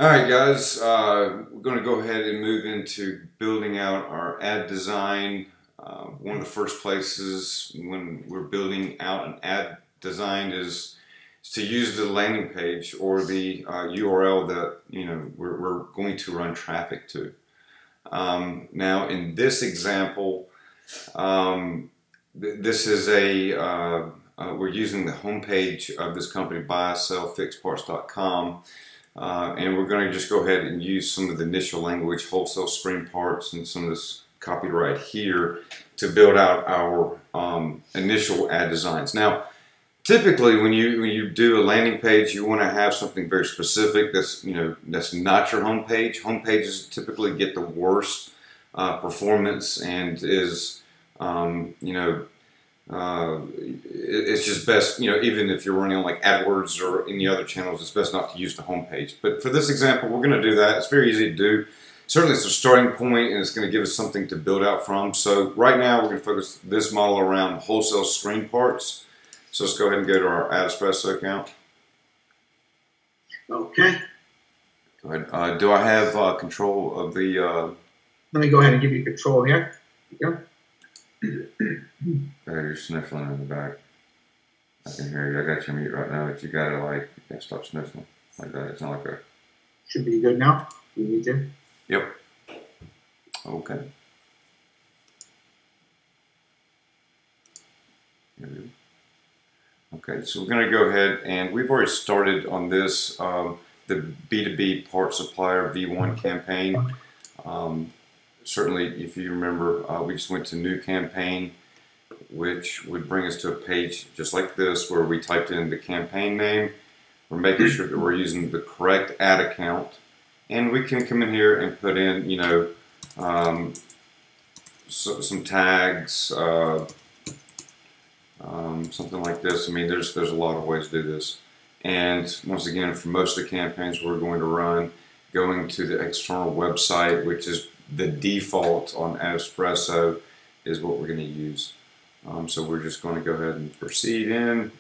All right, guys, we're going to go ahead and move into building out our ad design. One of the first places when we're building out an ad design is to use the landing page or the URL that we're going to run traffic to. Now, in this example, this is we're using the homepage of this company, buysellfixedparts.com. And we're going to just go ahead and use some of the initial language, wholesale screen parts, and some of this copyright here to build out our initial ad designs. Now, typically when you do a landing page, you want to have something very specific that's that's not your home page. Home pages typically get the worst performance and is it's just best, even if you're running on like AdWords or any other channels, it's best not to use the home page. But for this example, we're going to do that. It's very easy to do. Certainly it's a starting point and it's going to give us something to build out from. So right now we're going to focus this model around wholesale screen parts. So let's go ahead and go to our AdEspresso account. Okay. Go ahead. Do I have control of the... Let me go ahead and give you control here. Here you go. You're sniffling in the back. I can hear you. I got you mute right now, but you gotta you can't stop sniffling like that. It's not like a... Should be good now. You need to. Yep. Okay. Okay, so we're gonna go ahead and we've already started on this, the B2B part supplier V1 campaign. Certainly, if you remember, we just went to new campaign, which would bring us to a page just like this where we typed in the campaign name. We're making sure that we're using the correct ad account, and we can come in here and put in, some tags, something like this. I mean, there's a lot of ways to do this. And once again, for most of the campaigns we're going to run, going to the external website, which is the default on AdEspresso, is what we're going to use. So we're just going to go ahead and proceed in.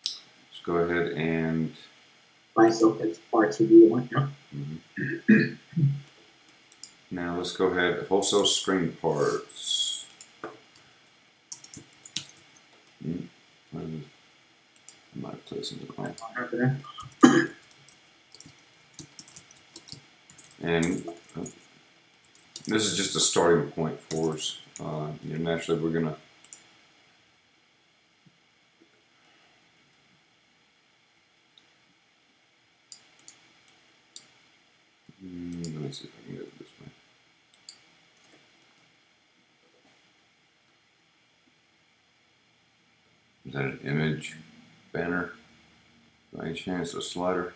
Let's go ahead and... Buy-sell-fixed parts would be the one, yeah. Now let's go ahead, wholesale screen parts. I might have played something wrong. And this is just a starting point for us. Naturally, we're gonna let me see if I can get it this way. Is that an image banner by any chance? A slider?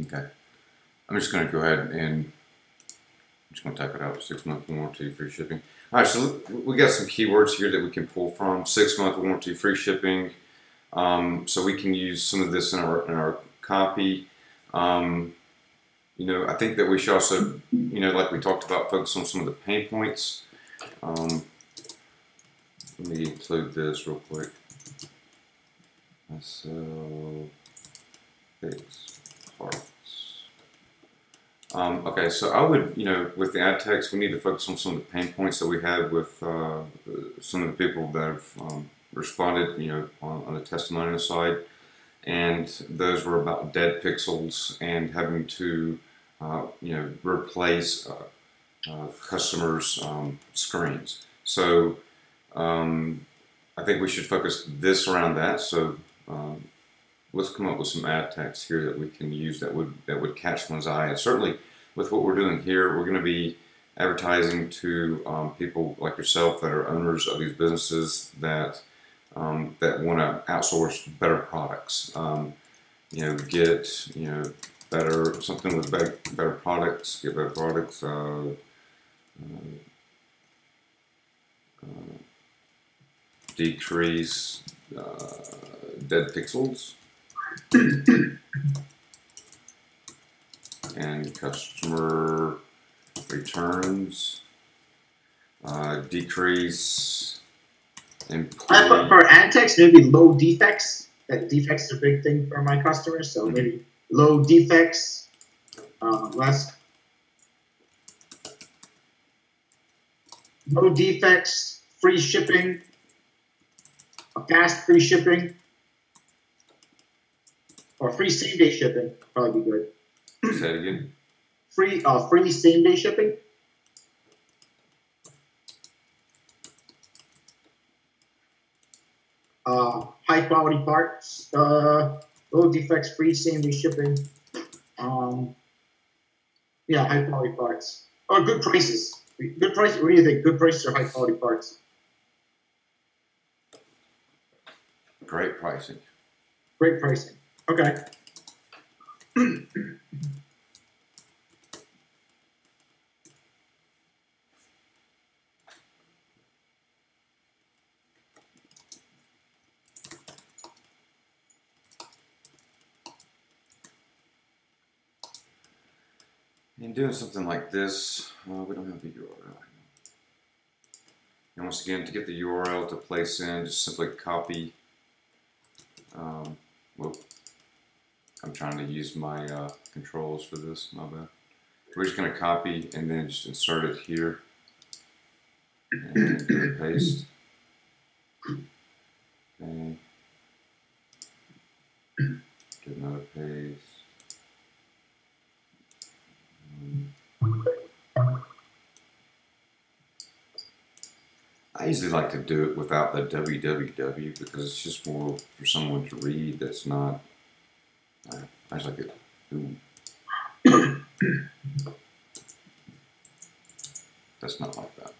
Okay, I'm just going to go ahead and I'm just going to type it out. 6-month warranty, free shipping. All right, so we got some keywords here that we can pull from. 6-month warranty, free shipping. So we can use some of this in our copy. I think that we should also, like we talked about, focus on some of the pain points. Let me include this real quick. So, fixed parts. Okay, so I would, with the ad text, we need to focus on some of the pain points that we have with some of the people that have responded, on the testimonial side, and those were about dead pixels and having to, replace customers' screens. So I think we should focus this around that. So let's come up with some ad text here that we can use that would catch one's eye. And certainly with what we're doing here, we're going to be advertising to people like yourself that are owners of these businesses that that want to outsource better products. Get better something with better products. Get better products. Decrease dead pixels and customer returns. Decrease employee. For ad text, maybe low defects. That defects is a big thing for my customers, so maybe low defects, less. Low defects, free shipping, fast free shipping, or free same-day shipping would probably be good. Say it again. Free same-day shipping. High quality parts, low defects, free same-day shipping. Yeah, high quality parts or good prices. Good price. What do you think? Good prices or high quality parts? Great pricing. Great pricing. Okay. And doing something like this, we don't have the URL. And once again, to get the URL to place in, just simply copy. Whoop. I'm trying to use my controls for this, my bad. We're just going to copy and then just insert it here. And do a paste. Okay. Do another paste. I usually like to do it without the www because it's just more for someone to read that's not. I just like it. Ooh. That's not like that.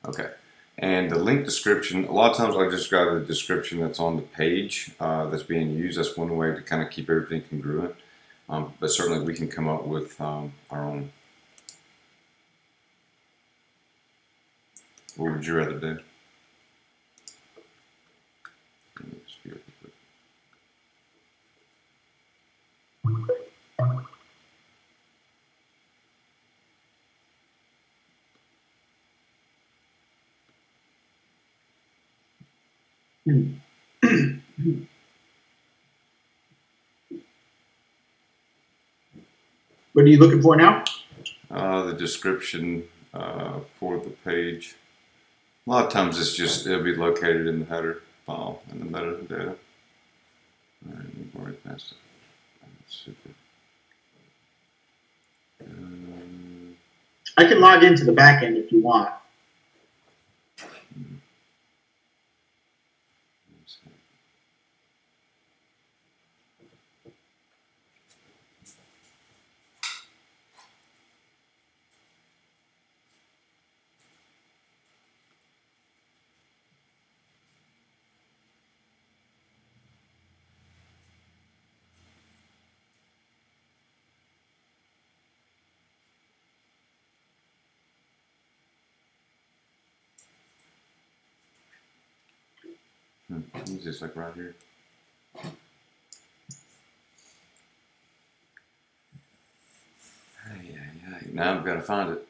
Okay. And the link description, a lot of times I just grab the description that's on the page that's being used. That's one way to kind of keep everything congruent. But certainly we can come up with our own. What would you rather do? What are you looking for now? The description for the page. A lot of times it'll be located in the header file in the metadata. All right, we've already passed it. That's super. I can log into the back end if you want. Is this like right here? Now I've got to find it.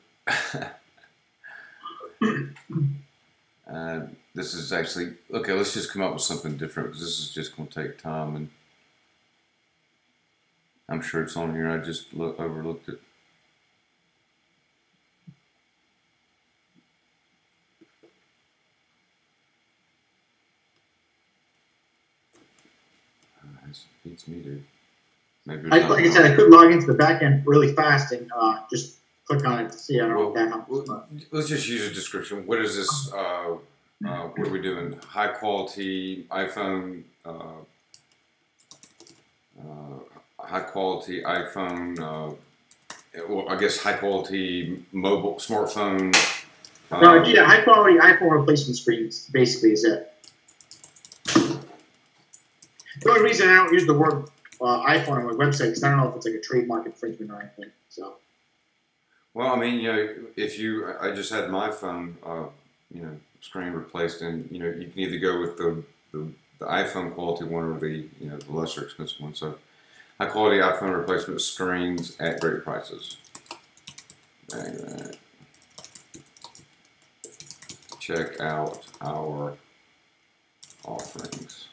This is actually, okay, let's just come up with something different because this is just going to take time, and I'm sure it's on here. I just overlooked it. Beats me, dude. Maybe Like I said, I could log into the back end really fast and just click on it to see. I don't know if that helps. Let's just use a description. What is this? What are we doing? High quality iPhone. High quality iPhone. Well, I guess high quality mobile smartphone. No, yeah, high quality iPhone replacement screens basically is it. The only reason I don't use the word iPhone on my website is I don't know if it's like a trademark infringement or anything. So. Well, I mean, you know, I just had my phone, you know, screen replaced, and you know, you can either go with the iPhone quality one or the, you know, the lesser expensive one. So, high quality iPhone replacement screens at great prices. And, check out our offerings,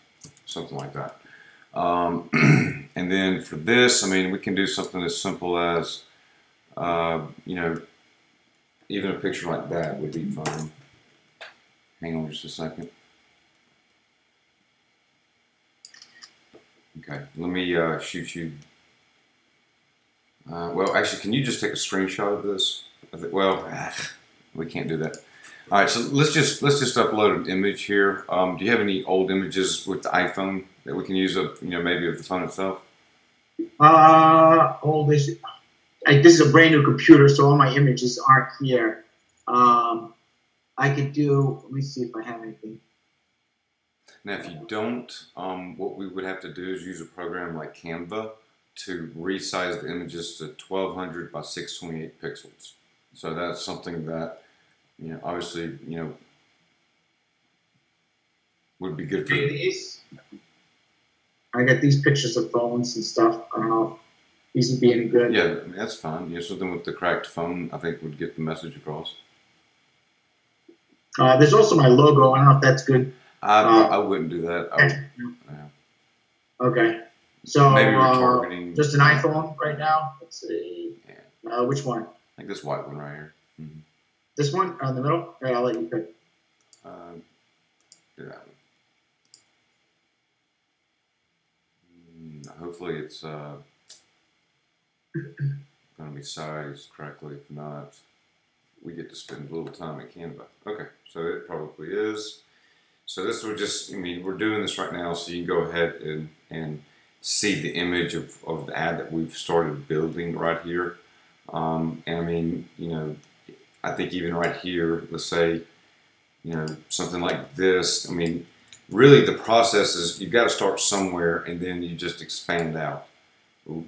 something like that. And then for this, I mean, we can do something as simple as, you know, even a picture like that would be fine. Hang on just a second. Okay, let me shoot you. Well, actually, can you just take a screenshot of this? Well, we can't do that. All right, so let's just upload an image here. Do you have any old images with the iPhone that we can use of, you know, maybe of the phone itself? This is a brand new computer, so all my images aren't here. I could do. Let me see if I have anything. Now, if you don't, what we would have to do is use a program like Canva to resize the images to 1200 by 628 pixels. So that's something that, you know, obviously, you know, would be good for these. I got these pictures of phones and stuff. I don't know if these would be any good. Yeah, that's fine. Yeah, something with the cracked phone, I think, would get the message across. There's also my logo. I don't know if that's good. I wouldn't do that. Okay. So maybe retargeting. Just an iPhone right now. Let's see. Yeah. Which one? I think this white one right here. Mm-hmm. This one in the middle? Yeah, I'll let you pick. Do that one. Hopefully it's going to be sized correctly. If not, we get to spend a little time at Canva. Okay, so it probably is. So this would just, I mean, we're doing this right now, so you can go ahead and see the image of the ad that we've started building right here. And I mean, you know, I think even right here, let's say, you know, something like this. I mean, really the process is you've got to start somewhere and then you just expand out. Ooh.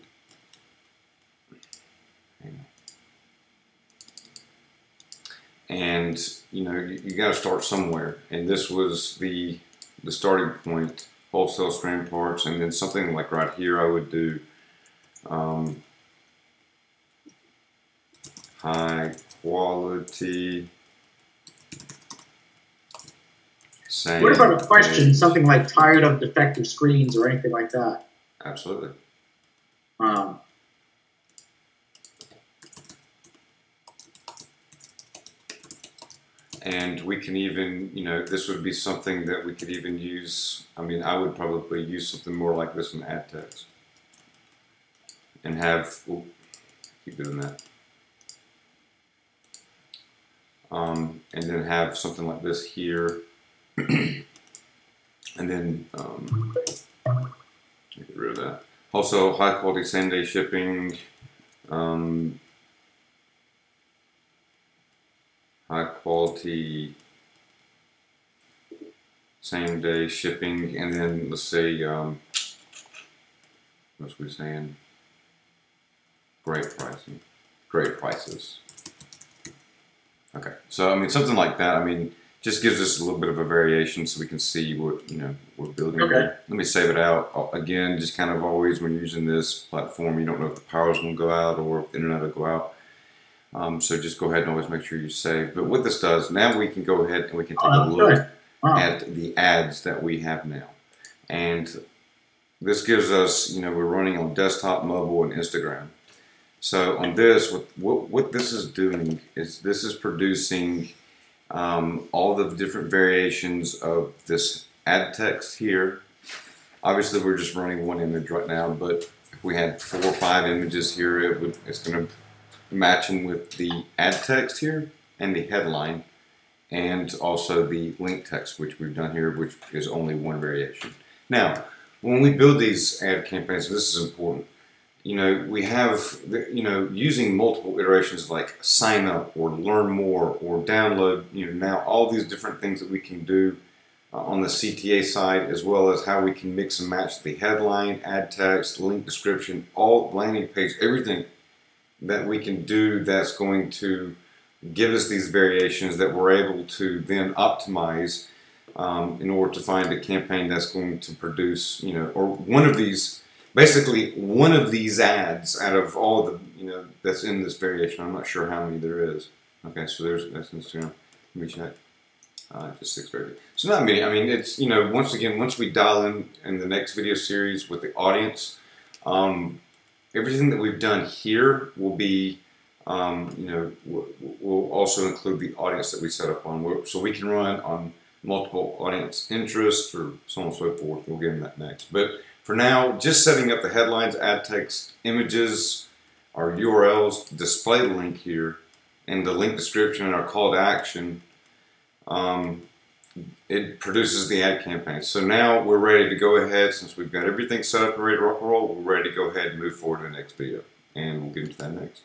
And you know, you got to start somewhere, and this was the starting point. Wholesale screen parts, and then something like right here, I would do high quality. Same. What about a question? Something like tired of defective screens or anything like that? Absolutely. And we can even, you know, this would be something that we could even use. I mean, I would probably use something more like this in ad text. And have, keep doing that. And then have something like this here. And then, get rid of that. Also, high quality same day shipping. High quality same day shipping, and then let's say what's we saying? Great pricing, great prices. Okay, so I mean something like that. I mean, just gives us a little bit of a variation so we can see what, you know, we're building. Okay. Here. Let me save it out again. Just kind of always when you're using this platform, you don't know if the power's going to go out or if the internet will go out. So just go ahead and always make sure you save. But what this does, now we can go ahead and we can take a look at the ads that we have now. And this gives us, you know, we're running on desktop, mobile, and Instagram. So on this, what this is doing is this is producing all the different variations of this ad text here. Obviously, we're just running one image right now, but if we had 4 or 5 images here, it's going to matching with the ad text here and the headline, and also the link text, which we've done here, which is only one variation. Now, when we build these ad campaigns, this is important. You know, we have, you know, using multiple iterations like sign up or learn more or download, you know, now all these different things that we can do on the CTA side, as well as how we can mix and match the headline, ad text, link description, all landing page, everything that we can do that's going to give us these variations that we're able to then optimize in order to find a campaign that's going to produce, or one of these, basically one of these ads out of all the, that's in this variation. I'm not sure how many there is. Okay, so that's Instagram. Let me check. Just 6 variations. So not many. I mean, it's, once we dial in the next video series with the audience, everything that we've done here will be, we'll also include the audience that we set up on. So we can run on multiple audience interests or so on and so forth. We'll get into that next. But for now, just setting up the headlines, ad text, images, our URLs, display link here, and the link description and our call to action, it produces the ad campaign. So now we're ready to go ahead, since we've got everything set up and ready to rock and roll, we're ready to go ahead and move forward to the next video. And we'll get into that next.